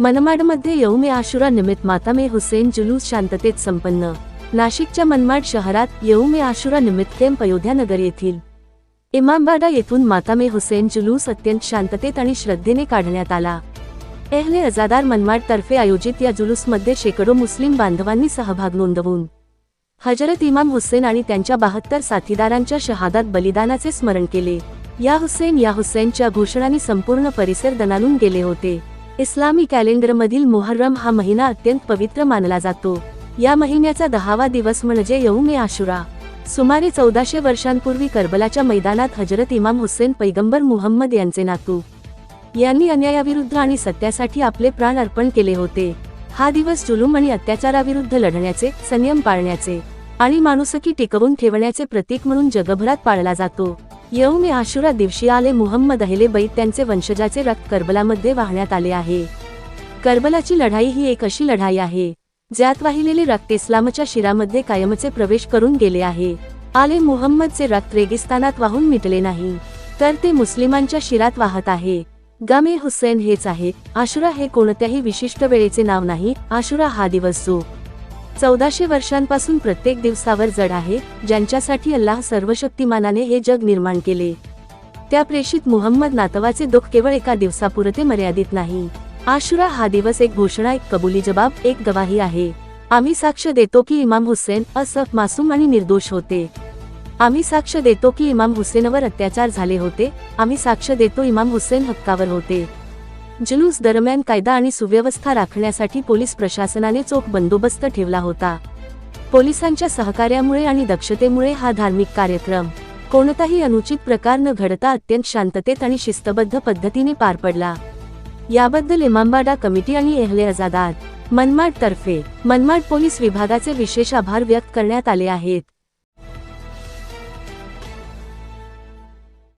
मनमाडमध्ये यौम आशुरा निमित्त मातामे हुसेन जुलूस शांततेत संपन्न। नाशिकच्या मनमाड शहरात यौम आशुरा निमित्त कॅम्प अयोध्यानगर येथील इमामबाडा येथून मातामे हुसेन जुलूस अत्यंत शांततेत आणि श्रद्धेने काढण्यात आला। अहले अजादार मनमाड तर्फे आयोजित या जुलूसमध्ये शेकडो मुस्लिम बांधवांनी सहभाग नोंदवून हजरत इमाम हुसेन आणि त्यांच्या 72 साथीदारांच्या शहादात बलिदानाचे स्मरण केले। या हुसेनच्या घोषणांनी संपूर्ण परिसर दणाणून गेले होते। इस्लामी कॅलेंडरमधील मुहर्रम हा महिना अत्यंत पवित्र मानला जातो। या महिन्याचा 10वा दिवस म्हणजे यौम आशुरा। सुमारे 1400 वर्षांपूर्वी करबलाच्या मैदानात हजरत इमाम हुसेन पैगंबर मुहम्मद यांचे नातू यांनी अन्यायाविरुद्ध आणि सत्यासाठी आपले प्राण अर्पण केले होते। हा दिवस जुलूम आणि अत्याचाराविरुद्ध लढण्याचे, संयम पाळण्याचे आणि माणुसकी टिकवून ठेवण्याचे प्रतीक म्हणून जगभरात पाळला जातो। यौम आशुरा दिवशी आले मुहम्मद अहले बैत त्यांचे वंशजाचे रक्त करबलामध्ये वाहण्यात आले आहे। करबलाची लढाई ही एक अशी लढाई आहे ज्यात वाहिलेले रक्त इस्लामच्या शिरामध्ये कायमचे प्रवेश करून गेले आहे। आले मुहम्मदचे रक्त रेगिस्तानात वाहून मिटले नाही, तर ते मुस्लिमांच्या शिरात वाहत आहे। गामे हुसेन हेच आहे। आशुरा हे कोणत्याही विशिष्ट वेळेचे नाव नाही। आशुरा हा दिवस जो 1400 वर्षांपासून प्रत्येक दिवसावर जड आहे, ज्यांच्यासाठी अल्लाह सर्वशक्तिमानाने हे जग निर्माण केले। त्या प्रेषित मुहम्मद नातवाचे दुःख केवळ एका दिवसापुरते मर्यादित नाही। आशुरा हा दिवस एक घोषणा, एक कबुली जबाब, एक गवाही आहे। आम्ही साक्ष देतो की इमाम हुसेन असफ, मासूम आणि निर्दोष होते। आम्ही साक्ष देतो की इमाम हुसेनवर अत्याचार झाले होते। आम्ही साक्ष देतो इमाम हुसेन हक्कावर होते। जुलूस दरम्यान कायदा आणि सुव्यवस्था राखण्यासाठी पोलीस प्रशासनाने चोख बंदोबस्त ठेवला होता। पोलिसांच्या सहकार्यामुळे आणि दक्षतेमुळे हा धार्मिक कार्यक्रम कोणताही अनुचित प्रकार न घडता अत्यंत शांततेत आणि शिस्तबद्ध पद्धतीने पार पडला। याबद्दल इमामबाडा कमिटी आणि अहले अजादार मनमाड तर्फे मनमाड पोलीस विभागाचे विशेष आभार व्यक्त करण्यात आले आहेत।